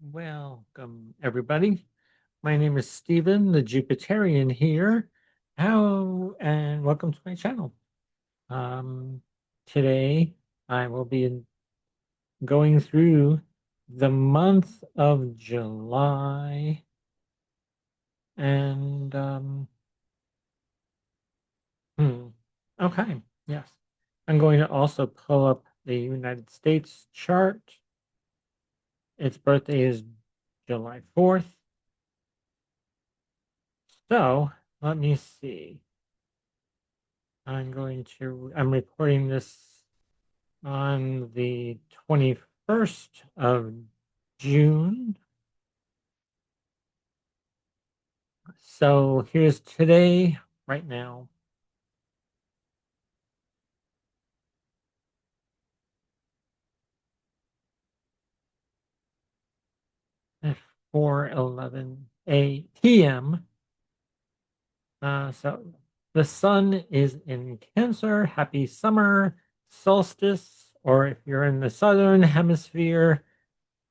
Welcome, everybody. My name is Stephen, the Jupiterian here. And welcome to my channel. Um, Today I will be going through the month of July, and hmm, okay, yes. I'm going to also pull up the United States chart. Its birthday is July 4th. So let me see. I'm recording this on the 21st of June. So here's today, right now, at 4:11 p.m. So the sun is in Cancer. Happy summer solstice, or if you're in the southern hemisphere,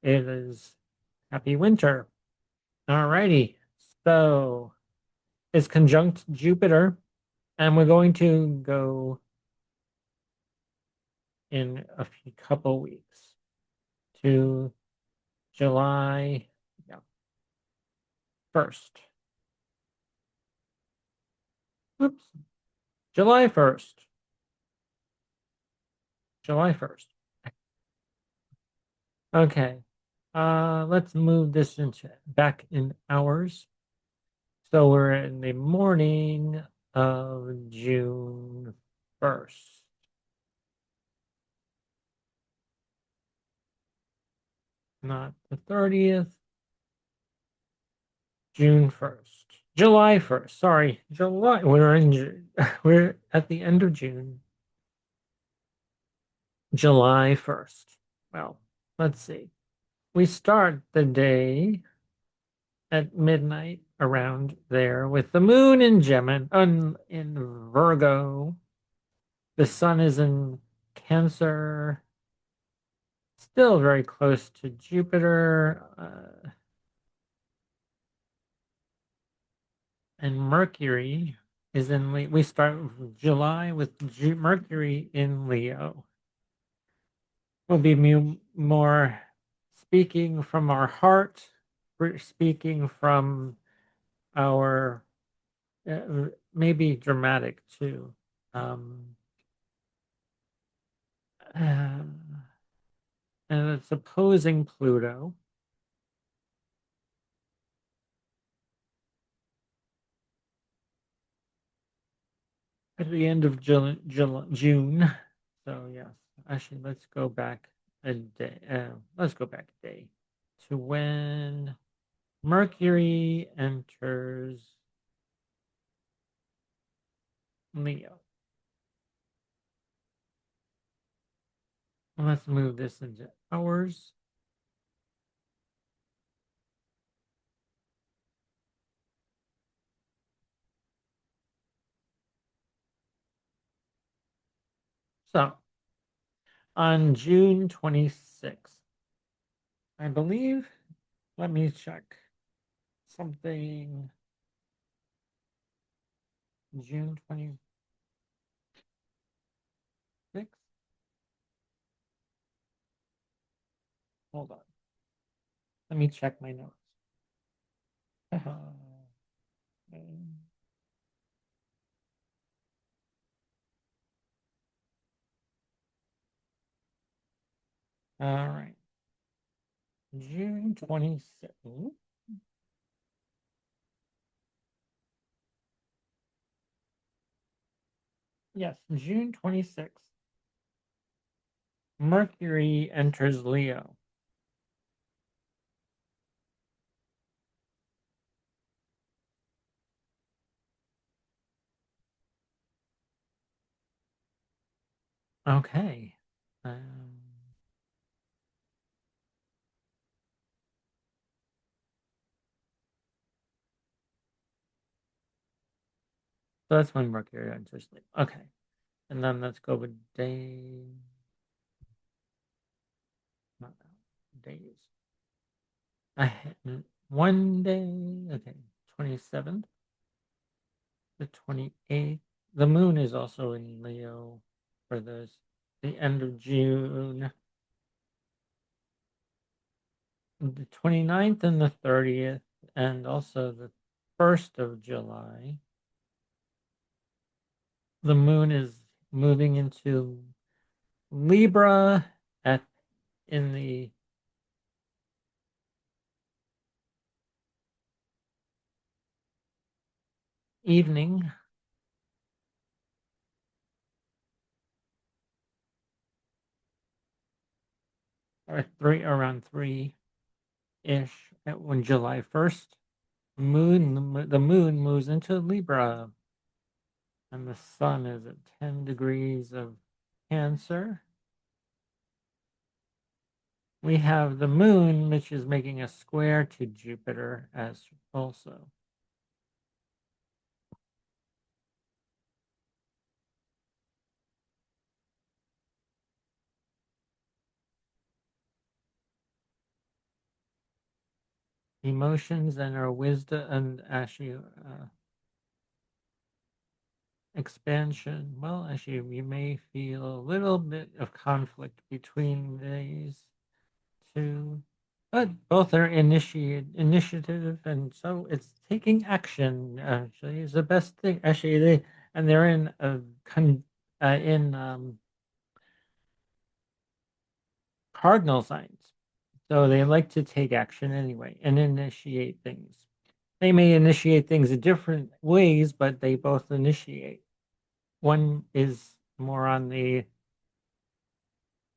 it is happy winter. Alrighty. So it's conjunct Jupiter, and we're going to go in a few couple weeks to July, yeah, 1st. Oops, July 1st. July 1st. Okay. Let's move this into back in hours. So we're in the morning of June 1st, not the 30th, June 1st. July 1st. Sorry, July. We're at the end of June. July 1st. Well, let's see. We start the day at midnight around there with the moon in Gemini, in Virgo. The sun is in Cancer, still very close to Jupiter. And Mercury is in Leo. We start July with Mercury in Leo. We'll be more speaking from our heart. We're speaking from our maybe dramatic too. Um, uh, and it's opposing Pluto. At the end of June. So yes, actually, let's go back a day. Let's go back a day to when Mercury enters Leo. Let's move this into hours. So on June 26th, I believe. Let me check something. June 26th. Hold on. Let me check my notes. All right. June 26th. Yes, June 26th. Mercury enters Leo. Okay. Um, so that's when Mercury enters Leo. Okay. And then let's go with not days. I had one day, okay, 27th, the 28th. The moon is also in Leo for the end of June. The 29th and the 30th, and also the 1st of July. The moon is moving into Libra at in the evening, or three around 3-ish when July 1st. The moon moves into Libra, and the sun is at 10 degrees of Cancer. We have the moon, which is making a square to Jupiter as also. Emotions and our wisdom and actually expansion. Well, actually, we may feel a little bit of conflict between these two, but both are initiative, and so it's taking action. Actually, is the best thing. Actually, they're in in cardinal signs, so they like to take action anyway and initiate things. They may initiate things in different ways, but they both initiate. One is more on the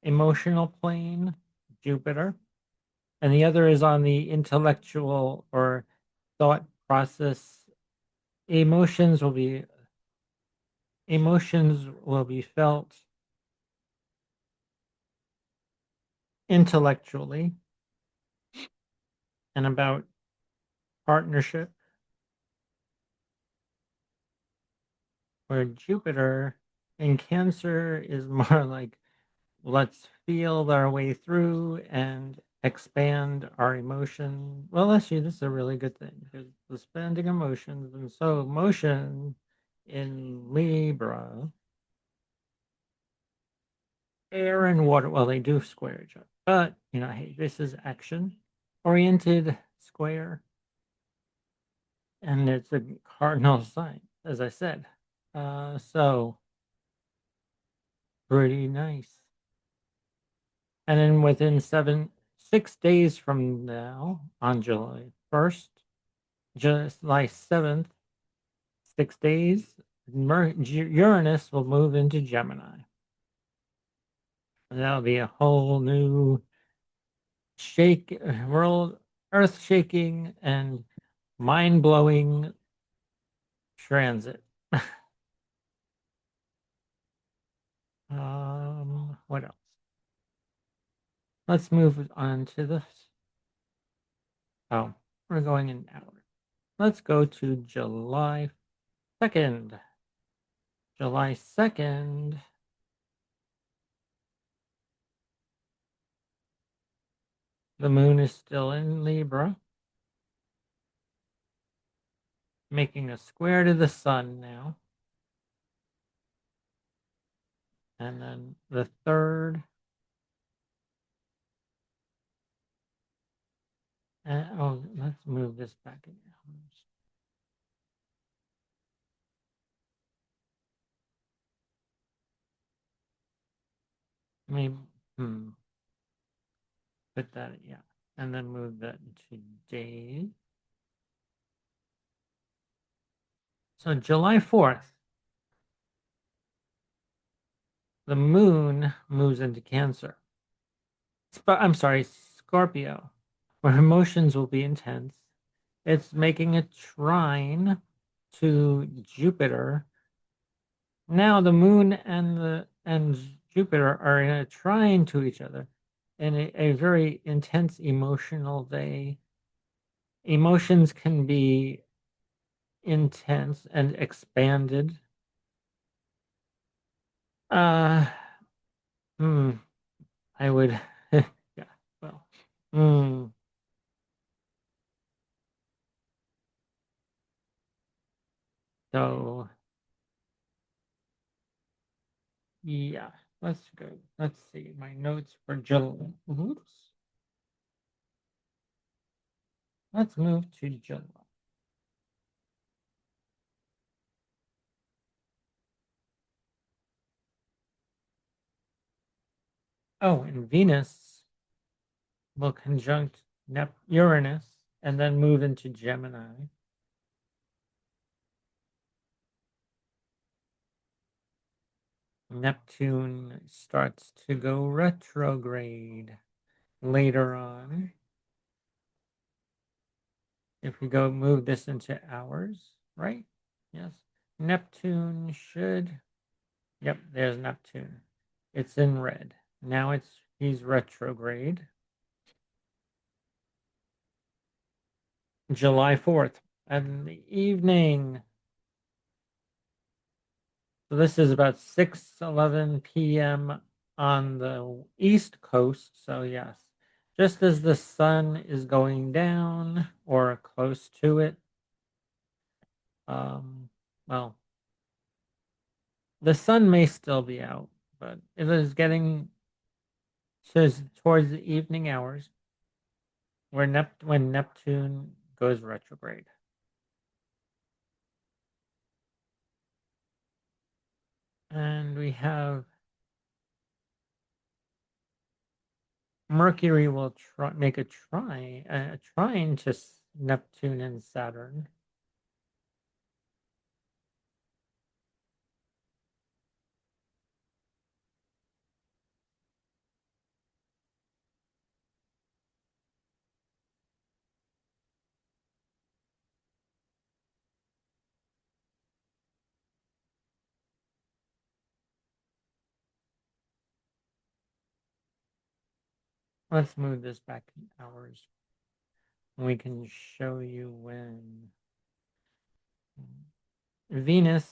emotional plane, Jupiter, and the other is on the intellectual or thought process. Emotions will be felt intellectually and about partnership, where Jupiter in Cancer is more like let's feel our way through and expand our emotion. Well, actually, this is a really good thing because expanding emotions, and so motion in Libra, air and water. Well, they do square each other, but hey, this is action oriented square, and it's a cardinal sign, as I said. So pretty nice. And then within 6 days from now, on July 1st, July 7th, 6 days, Uranus will move into Gemini. And that'll be a whole new world, earth shaking and mind blowing transit. What else? Let's move on to this. Oh, we're going in hours. Let's go to July 2nd. July 2nd, the moon is still in Libra, making a square to the sun now. And then the third, oh, let's move this back in hours. Maybe, put that, yeah. And then move that to days. So July 4th, the moon moves into Cancer. I'm sorry, Scorpio, where emotions will be intense. It's making a trine to Jupiter. Now the moon and Jupiter are in a trine to each other in a very intense emotional day. Emotions can be intense and expanded. Uh, hmm, I would, yeah, well, hmm. So yeah, let's go. Let's see my notes for July. Oops. Let's move to July. Oh, and Venus will conjunct Uranus and then move into Gemini. Neptune starts to go retrograde later on. If we go move this into hours, right? Yes. Neptune should. Yep, there's Neptune. It's in red. Now he's retrograde. July 4th in the evening. So this is about 6:11 p.m. on the East Coast. So yes, just as the sun is going down or close to it. Um, well, the sun may still be out, but it is getting towards the evening hours where when Neptune goes retrograde. And we have Mercury will make a trine to Neptune and Saturn. Let's move this back in hours. We can show you when Venus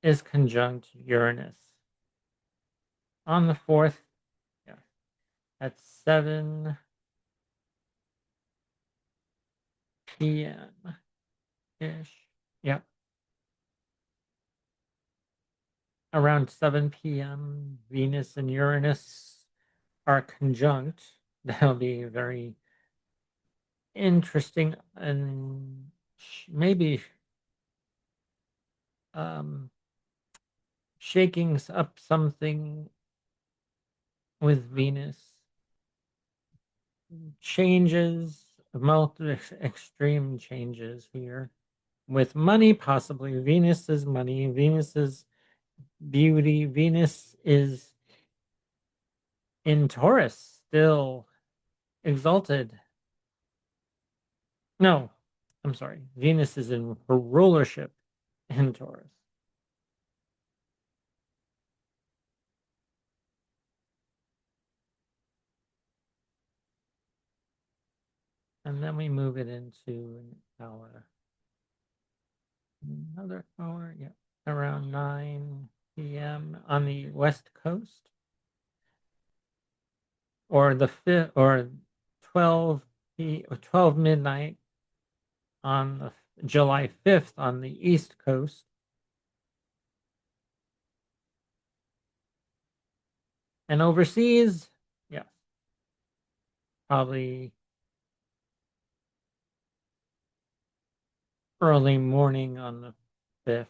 is conjunct Uranus on the 4th. Yeah, at 7 p.m. ish. Yep, around 7 p.m. Venus and Uranus are conjunct. That'll be very interesting and maybe um, shaking up something with Venus. Changes, multi extreme changes here. With money, possibly. Venus is money. Venus is beauty. Venus is in Taurus, still exalted. No, I'm sorry. Venus is in her rulership in Taurus. And then we move it into an hour. Another hour, yeah. Around 9 p.m. on the West Coast. Or the 5th, or 12 midnight on the July 5th on the East Coast. And overseas, yeah, probably early morning on the 5th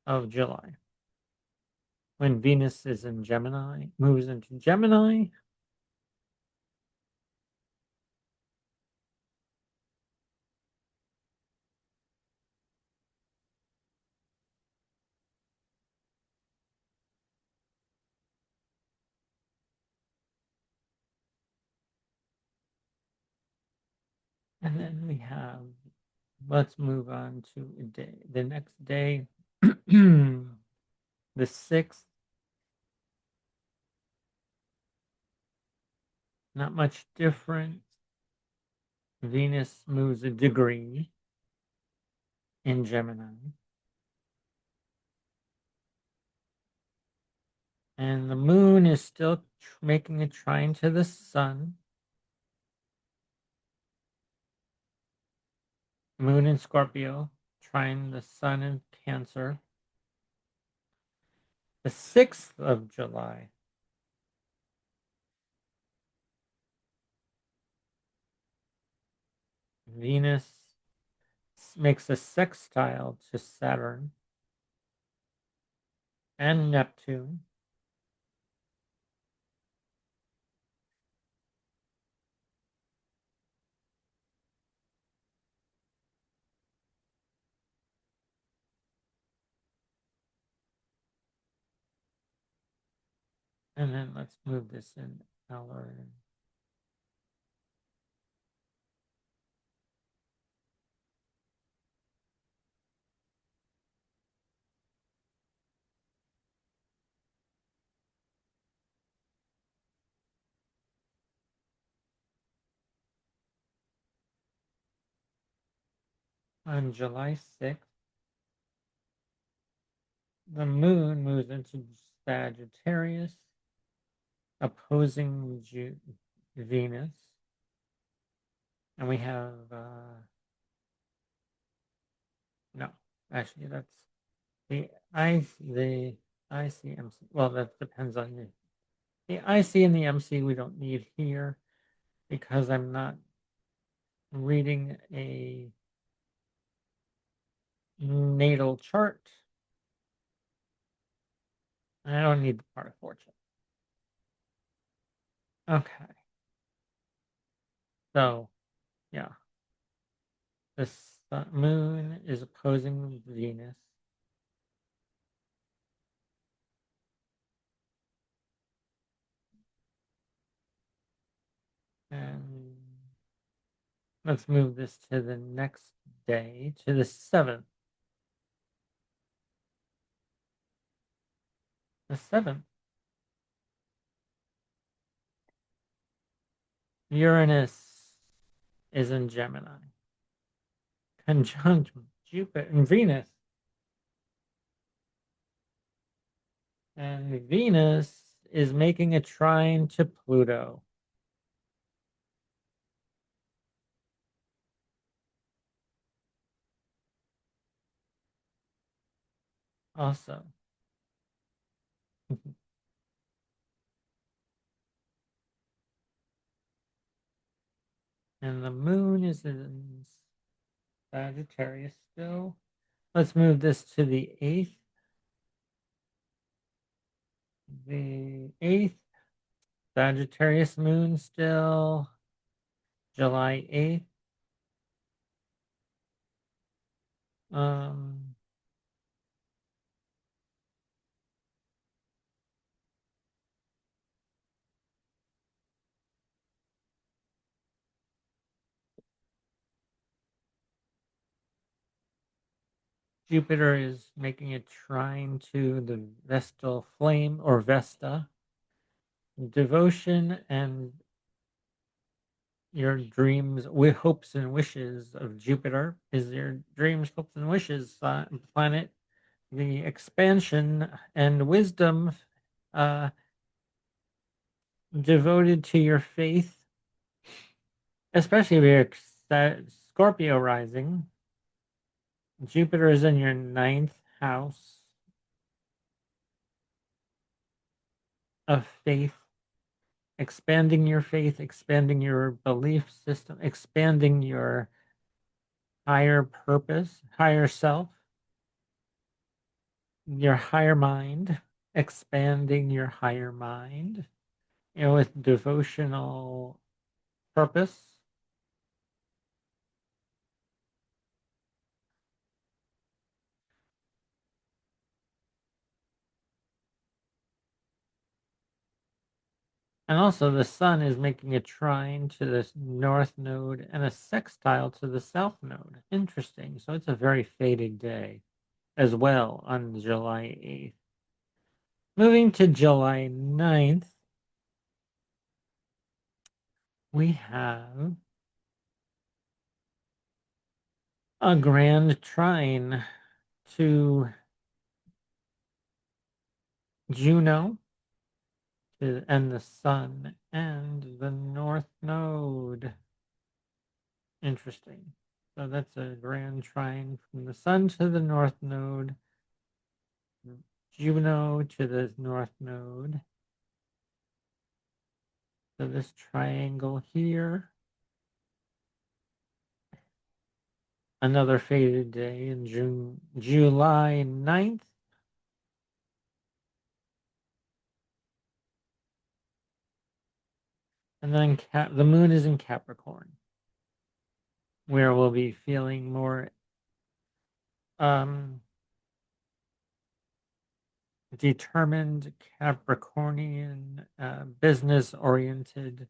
of July. When Venus is in Gemini, moves into Gemini. And then we have, let's move on to a day. The next day, the 6th, not much different. Venus moves a degree in Gemini. And the moon is still making a trine to the sun. Moon in Scorpio, trine the sun in Cancer. The 6th of July, Venus makes a sextile to Saturn and Neptune. And then let's move this in color. On July 6th, the moon moves into Sagittarius, opposing Venus. And we have, no, actually, that's the ICMC. Well, that depends on you. The IC and the MC we don't need here because I'm not reading a natal chart. I don't need the part of fortune. Okay. So, yeah. The moon is opposing Venus. And let's move this to the next day, to the 7th. The 7th. Uranus is in Gemini, conjunct Jupiter and Venus. And Venus is making a trine to Pluto. Also. And the moon is in Sagittarius still. Let's move this to the 8th. The 8th, Sagittarius moon still. July 8th. Um, Jupiter is making a trine to the Vestal flame or Vesta. Devotion and your dreams, hopes and wishes of Jupiter is your dreams, hopes and wishes planet. The expansion and wisdom uh, devoted to your faith, especially if you're Scorpio rising. Jupiter is in your 9th house of faith, expanding your belief system, expanding your higher purpose, higher self, your higher mind, expanding your higher mind, with devotional purpose. And also the sun is making a trine to the north node and a sextile to the south node. Interesting. So it's a very faded day as well on July 8th. Moving to July 9th, we have a grand trine to Juno and the sun and the north node. Interesting. So that's a grand trine from the sun to the north node, Juno to the north node. So this triangle here. Another faded day in July 9th. And then the moon is in Capricorn, where we'll be feeling more um, determined, Capricornian, business oriented.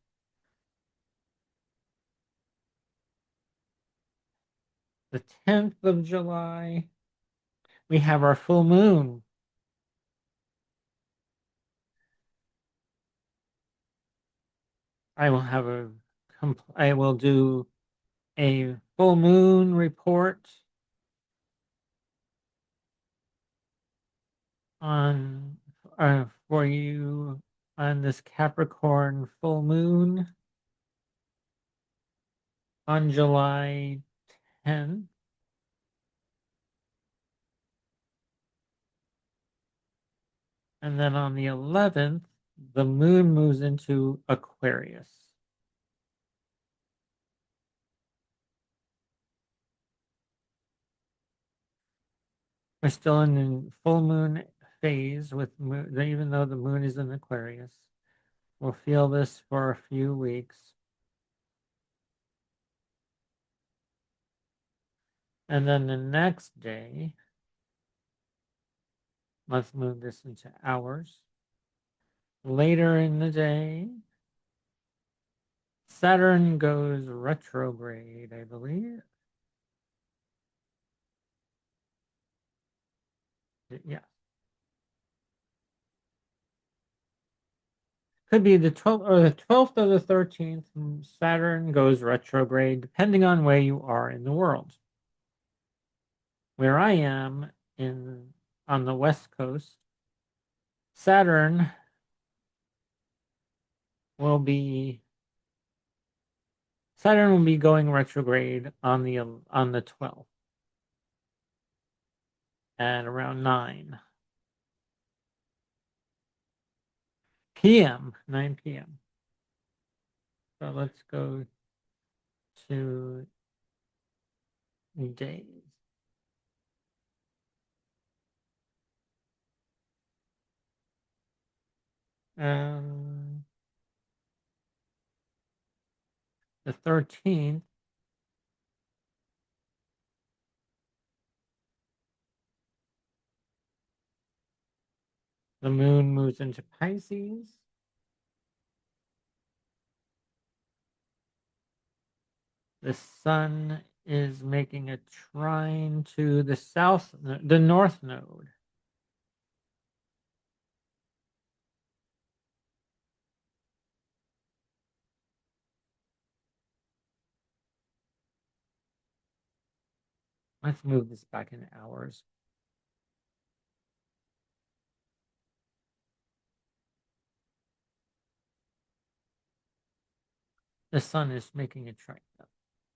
The 10th of July, we have our full moon. I will have I will do a full moon report on for you on this Capricorn full moon on July 10th. And then on the 11th, the moon moves into Aquarius. We're still in the full moon phase with moon, even though the moon is in Aquarius. We'll feel this for a few weeks. And then the next day, let's move this into hours. Later in the day, Saturn goes retrograde, I believe. Yeah. Could be the 12th or the 12th or the 13th. Saturn goes retrograde, depending on where you are in the world. Where I am on the West Coast, Saturn will be going retrograde on the 12th at around 9 p.m. So let's go to days. Um, the 13th, the moon moves into Pisces. The sun is making a trine to the north node. Let's move this back in hours. The sun is making a trine.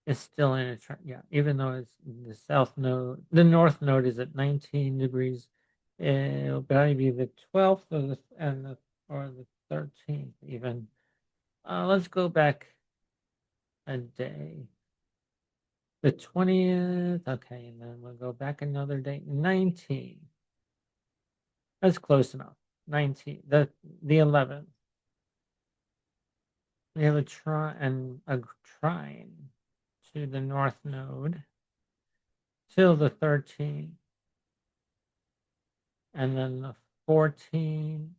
It's still in a trine. Yeah, even though it's the south node, the north node is at 19 degrees. It'll probably be the 12th or the 13th even. Let's go back a day. The 20th. Okay, and then we'll go back another day. 19. That's close enough. 19. The 11th. We have a trine to the north node till the 13th. And then the 14th.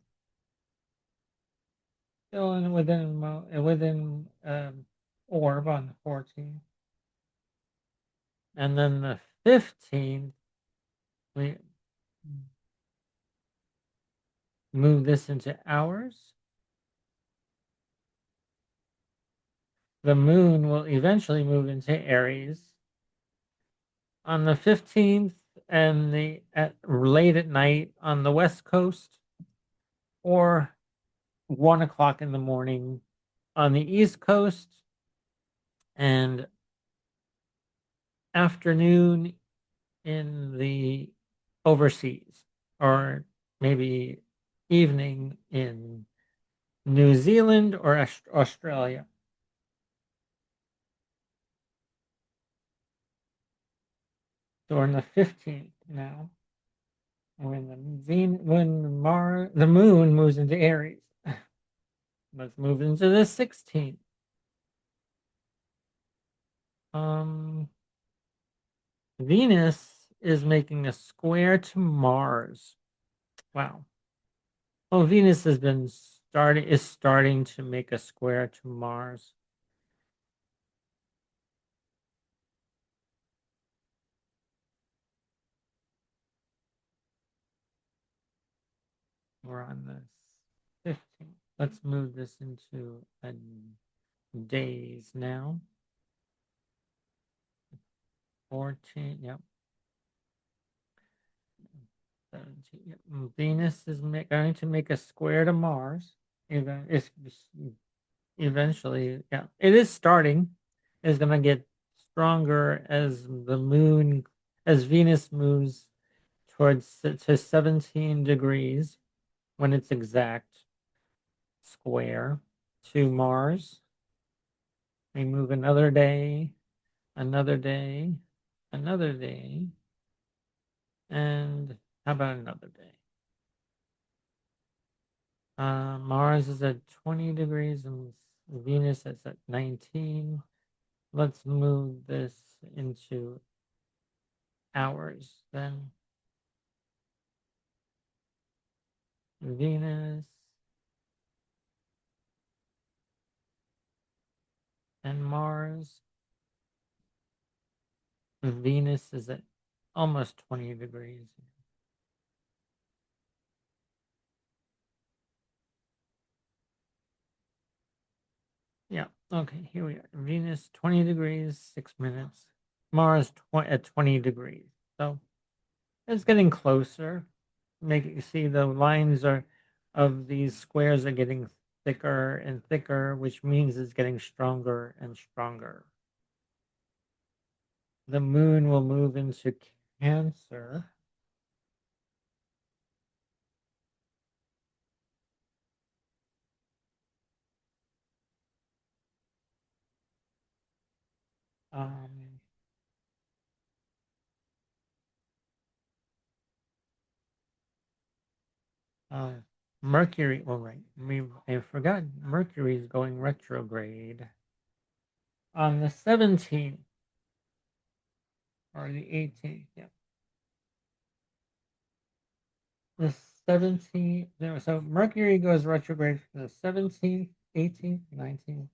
Still within orb on the 14th. And then the 15th, we move this into hours. The moon will eventually move into Aries on the 15th and late at night on the West Coast, or 1 o'clock in the morning on the East Coast, and afternoon in the overseas, or maybe evening in New Zealand or Australia. So we're in the 15th now. When the moon moves into Aries. Let's move into the 16th. Um, Venus is making a square to Mars. Wow. Oh, Venus has been starting to make a square to Mars. We're on the 15th. Let's move this into a days now. 14, yep. 17, yep. Venus is going to make a square to Mars. It's eventually, yeah, it is starting. It's going to get stronger as the moon, as Venus moves towards to 17 degrees when it's exact square to Mars. We move another day, another day, another day, and how about another day? Mars is at 20 degrees and Venus is at 19. Let's move this into hours then. Venus and Mars. Venus is at almost 20 degrees. Yeah, okay, here we are. Venus 20 degrees, 6 minutes. Mars at 20 degrees. So it's getting closer. Make it, you see the lines are of these squares are getting thicker and thicker, which means it's getting stronger and stronger. The moon will move into Cancer. Um, uh, Mercury, well, right, I forgot Mercury is going retrograde on the 17th or the 18th. Yeah, the 17th. No, so Mercury goes retrograde from the 17th, 18th, 19th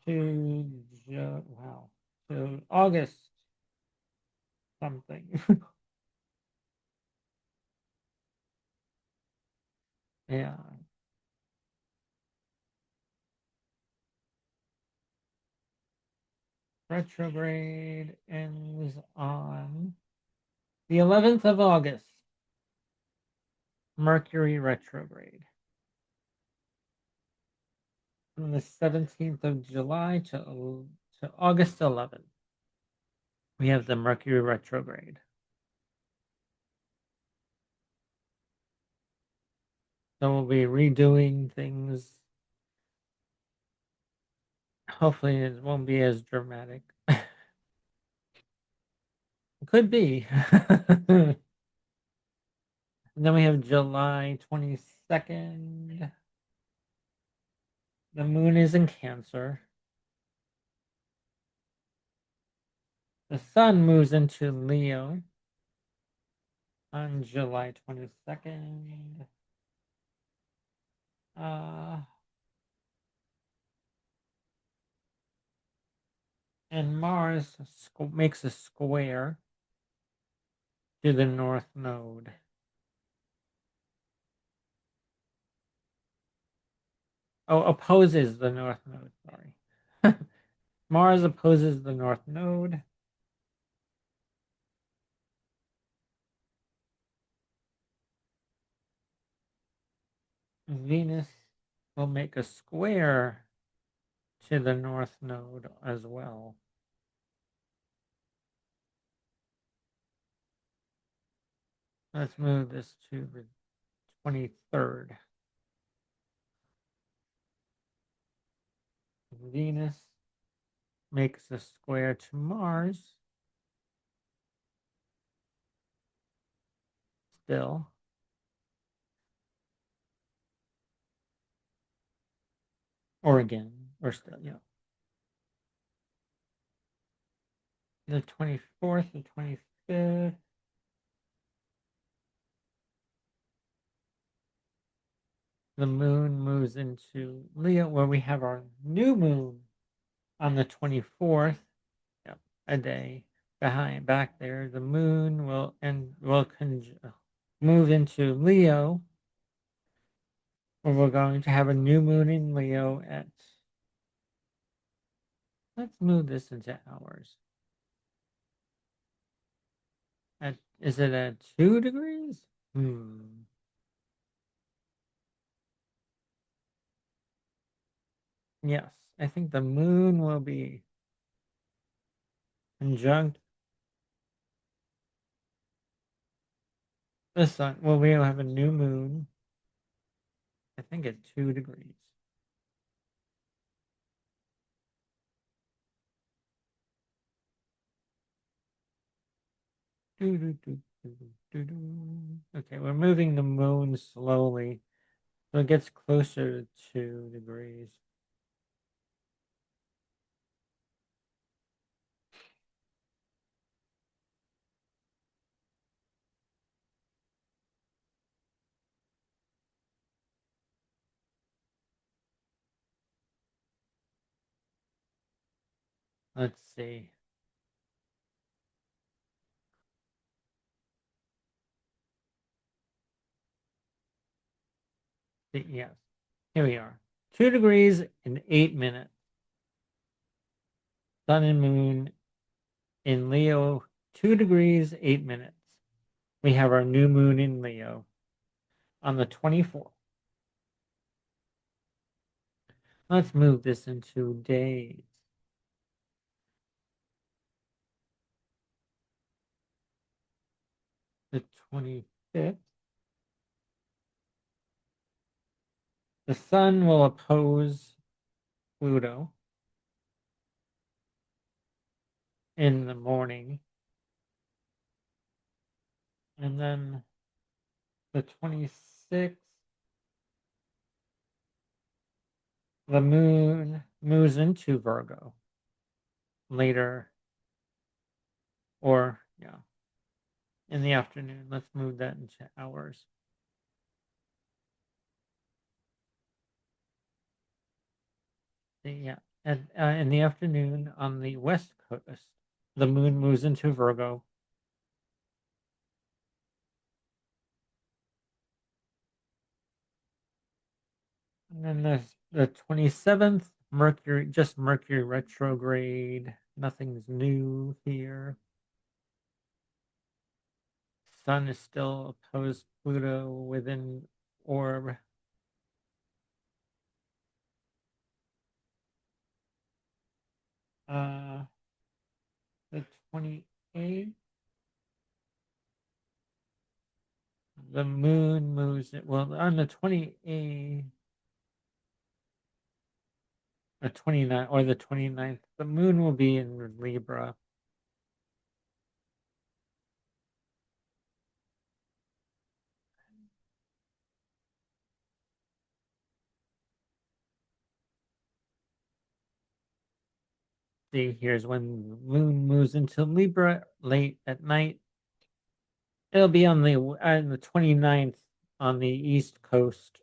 wow, to August something. Yeah, retrograde ends on the 11th of August. Mercury retrograde from the 17th of July to August 11th. We have the Mercury retrograde. So we'll be redoing things. Hopefully, it won't be as dramatic. Could be. And then we have July 22nd. The moon is in Cancer. The sun moves into Leo on July 22nd. Uh, and Mars makes a square to the north node. Oh, opposes the north node, sorry. Mars opposes the north node. Venus will make a square to the north node as well. Let's move this to the 23rd. Venus makes a square to Mars. Still. Or again. Or still, yeah. The 24th, the 25th. The moon moves into Leo, where we have our new moon on the 24th. Yep, a day back there. The moon will move into Leo, where we're going to have a new moon in Leo at. Let's move this into hours. Is it at 2 degrees? Yes, I think the moon will be conjunct the sun. Well, we'll have a new moon. I think at 2 degrees. Okay, we're moving the moon slowly, so it gets closer to 2 degrees. Let's see. Yes, here we are. 2 degrees in 8 minutes. Sun and moon in Leo, 2 degrees, 8 minutes. We have our new moon in Leo on the 24th. Let's move this into days. The 25th. The sun will oppose Pluto in the morning. And then the 26th, the moon moves into Virgo later, or yeah, in the afternoon. Let's move that into hours. Yeah, and in the afternoon on the west coast, the moon moves into Virgo. And then the 27th, Mercury retrograde. Nothing's new here. Sun is still opposed Pluto within orb. Uh, the 28th, the moon moves it. Well, on the 28th, or 29th, or the 29th, the moon will be in Libra. See, here's when the moon moves into Libra late at night. It'll be on the 29th on the East Coast.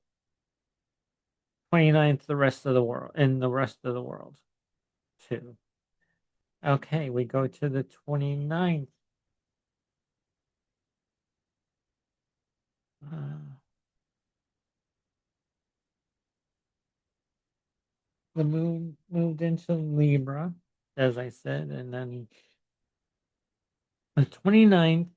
29th, the rest of the world, in the rest of the world, too. Okay, we go to the 29th. The moon moved into Libra, as I said, and then the 29th,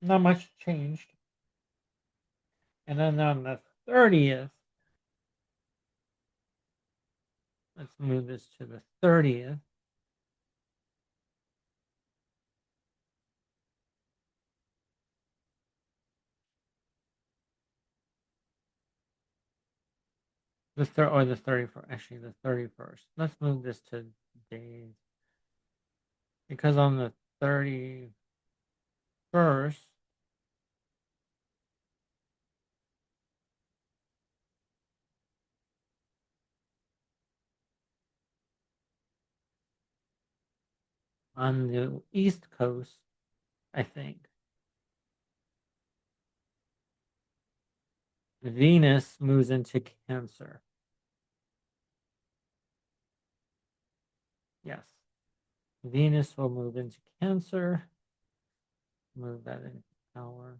not much changed. And then on the 30th, Let's move this to the 30th. The third or the 31st, actually the 31st. Let's move this to days because on the 31st on the East Coast, I think Venus moves into Cancer. Yes, Venus will move into Cancer. Move that in power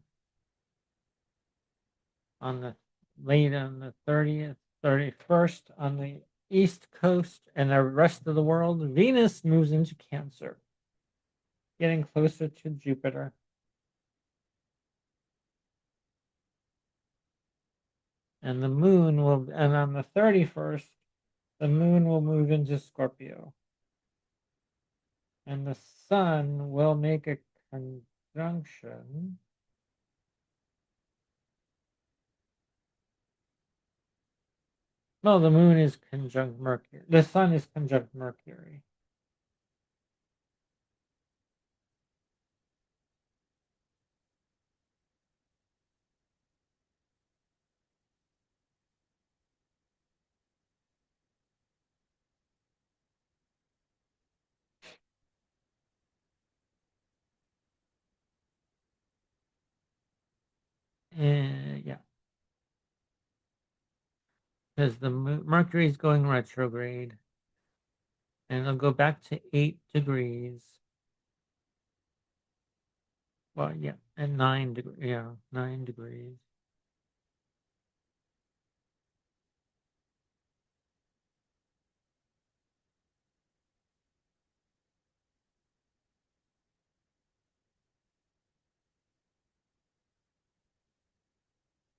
on the late on the 30th, 31st on the East Coast and the rest of the world. Venus moves into Cancer, getting closer to Jupiter. And the moon will, and on the 31st, the moon will move into Scorpio. And the sun will make a conjunction. No, the moon is conjunct Mercury. The sun is conjunct Mercury. Yeah, because the Mercury is going retrograde, and it'll go back to 8 degrees. Well, yeah, and 9 degrees. Yeah, 9 degrees.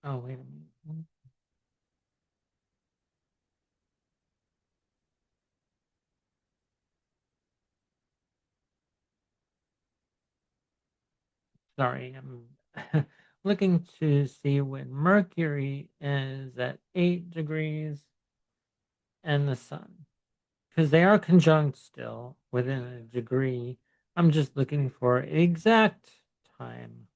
Oh, wait a minute. Sorry, I'm looking to see when Mercury is at 8 degrees and the sun, because they are conjunct still within a degree. I'm just looking for exact time.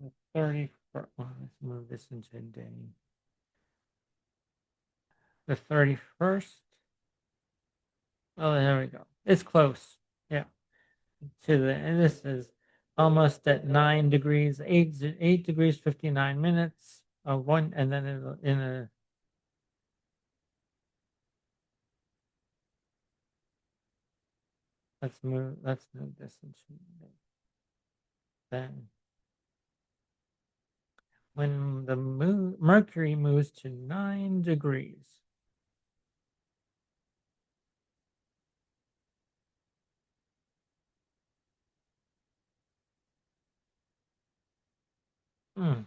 The 31st. Well, let's move this into a day. The 31st. Oh, there we go. It's close. Yeah. To the, and this is almost at 9 degrees, 8 degrees, 59 minutes. One, and then in a, let's move this into then. When the Mercury moves to 9 degrees. Hmm.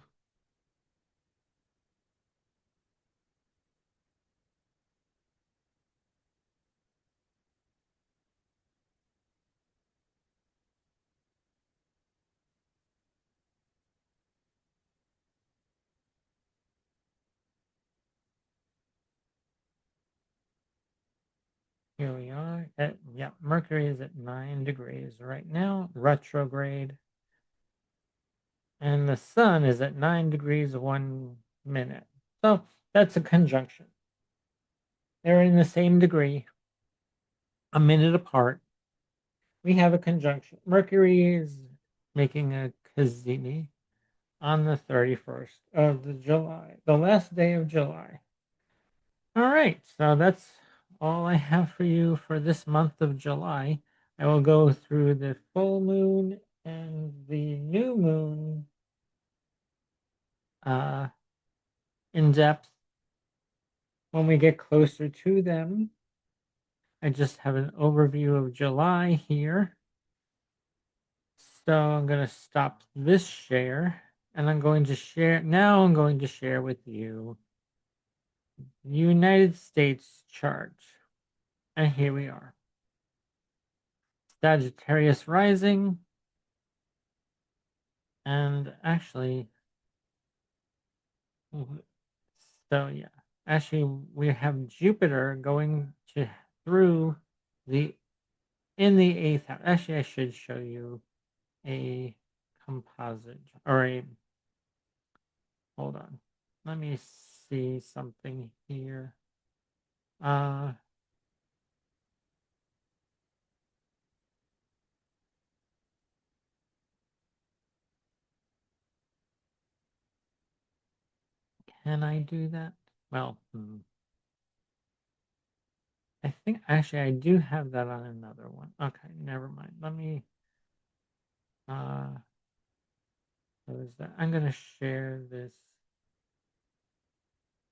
Here we are at, yeah, Mercury is at 9 degrees right now, retrograde. And the sun is at 9 degrees 1 minute. So that's a conjunction. They're in the same degree, a minute apart. We have a conjunction. Mercury is making a cazimi on the 31st of the July, the last day of July. All right, so that's all I have for you for this month of July. I will go through the full moon and the new moon uh, in depth when we get closer to them. I just have an overview of July here. So I'm going to stop this share and I'm going to share. Now I'm going to share with you the United States chart. And here we are. Sagittarius rising. And actually, so yeah, actually we have Jupiter going to through the in the eighth house. Actually, I should show you a composite or a hold on. Let me see something here. Uh can I do that? Well, I think actually I do have that on another one. Okay, never mind. Let me uh what is that? I'm gonna share this.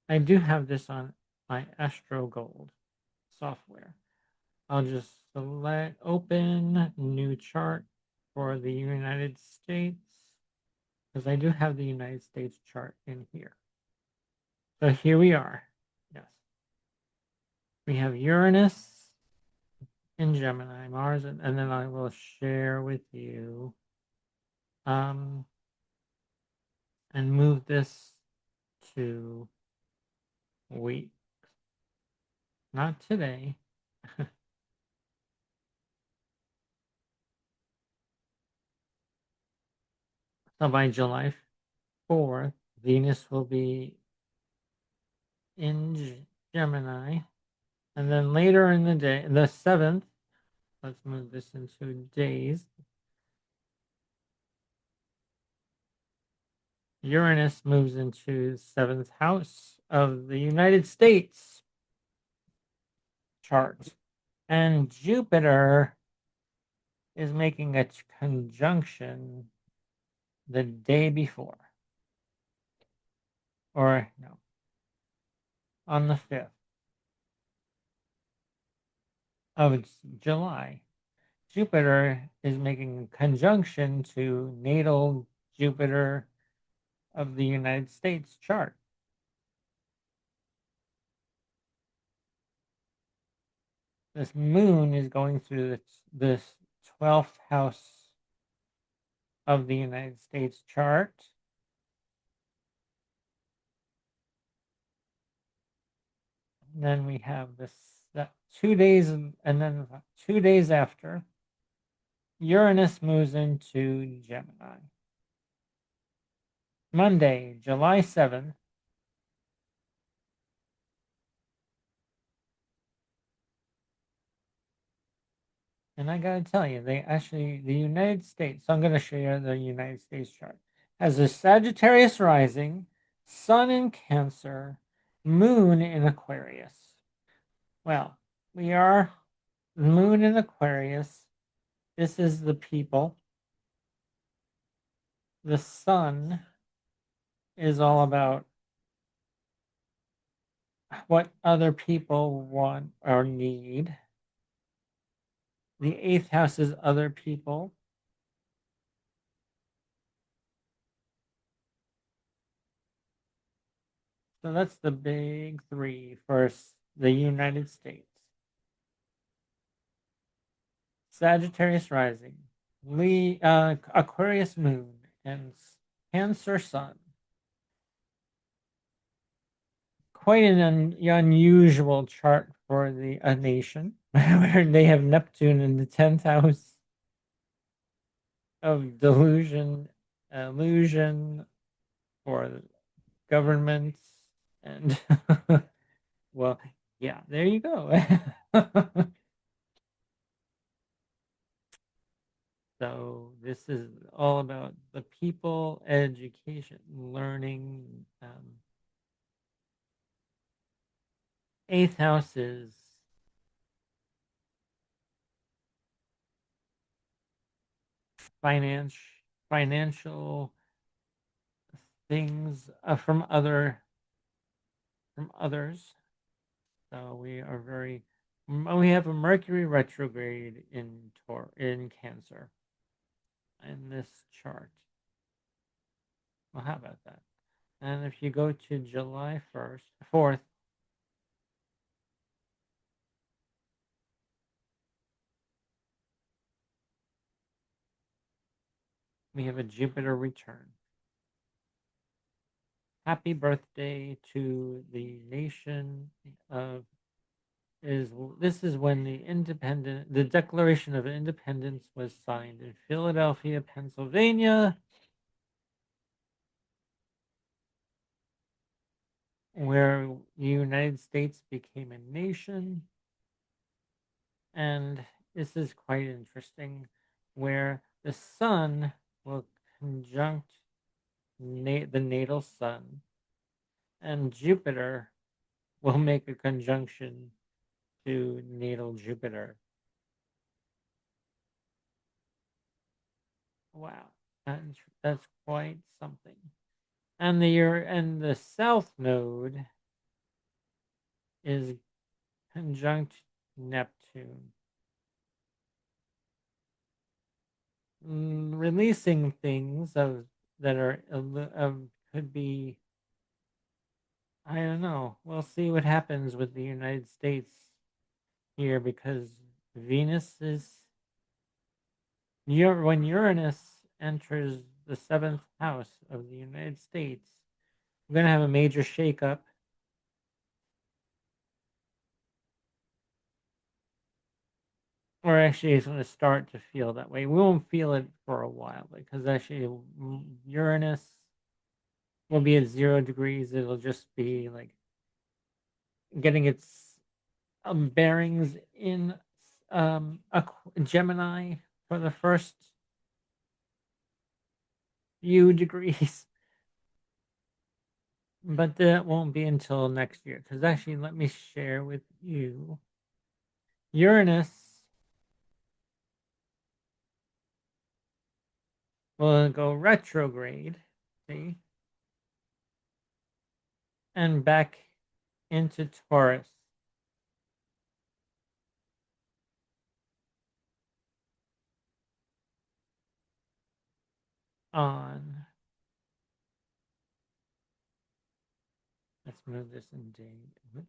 I do have this on my Astro Gold software. I'll just select open new chart for the United States because I do have the United States chart in here. So here we are. Yes. We have Uranus in Gemini, Mars, and then I will share with you um, and move this to week. Not today. So by July 4th, Venus will be in Gemini. And then later in the day, the 7th, let's move this into days. Uranus moves into 7th house of the United States chart. And Jupiter is making a conjunction the day before. Or no, on the 5th of July. Jupiter is making a conjunction to natal Jupiter of the United States chart. This moon is going through this 12th house of the United States chart. And then we have this 2 days, and then 2 days after, Uranus moves into Gemini. Monday, July 7th. And I gotta tell you, the United States, so I'm gonna show you the United States chart, has a Sagittarius rising, Sun in Cancer, Moon in Aquarius. Well, we are Moon in Aquarius. This is the people. The Sun is all about what other people want or need. The eighth house is other people. So that's the big three for the United States. Sagittarius rising, Aquarius moon, and Cancer sun. Quite an unusual chart for a nation where they have Neptune in the 10th house of delusion, illusion for governments, and well, yeah, there you go. So this is all about the people, education, learning. eighth house is finance, financial things from others. So we are very. We have a Mercury retrograde in Cancer in this chart. Well, how about that? And if you go to July 1st, 4th, we have a Jupiter return. Happy birthday to the nation of is this is when the Declaration of Independence was signed in Philadelphia, Pennsylvania, where the United States became a nation. And this is quite interesting, where the sun will conjunct the natal sun, and Jupiter will make a conjunction to natal Jupiter. Wow, that's quite something. And the south node is conjunct Neptune, releasing things that are could be. I don't know. We'll see what happens with the United States here because Venus is when Uranus enters the seventh house of the United States, we're going to have a major shakeup. Or actually, it's going to start to feel that way. We won't feel it for a while because actually, Uranus will be at 0 degrees. It'll just be like getting its bearings in a Gemini for the first few degrees. But that won't be until next year. Because actually, let me share with you Uranus will go retrograde, see, and back into Taurus on. Let's move this in date. Oops.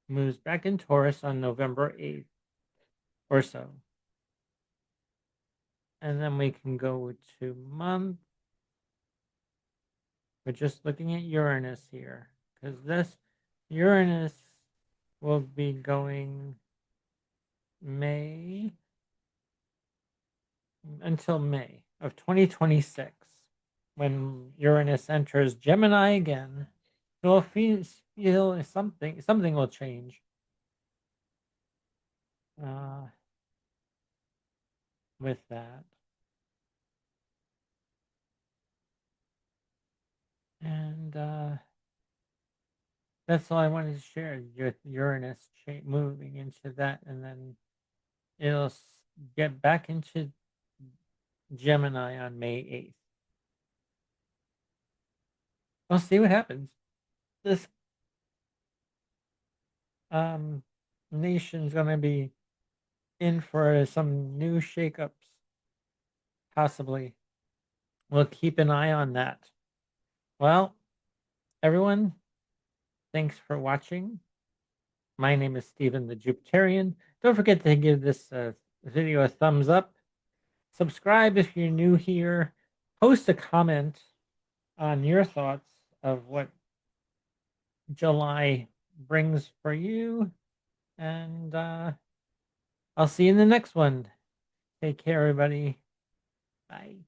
Moves back in Taurus on November 8th or so. And then we can go to month. We're just looking at Uranus here because this Uranus will be going May until May of 2026 when Uranus enters Gemini again. You'll feel something will change uh, with that. And that's all I wanted to share with Uranus moving into that, and then it'll get back into Gemini on May 8th. We'll see what happens. This nation's going to be in for some new shakeups, possibly. We'll keep an eye on that. Well, everyone, thanks for watching. My name is Stephen the Jupiterian. Don't forget to give this video a thumbs up. Subscribe if you're new here. Post a comment on your thoughts of what July brings for you. And I'll see you in the next one. Take care, everybody. Bye.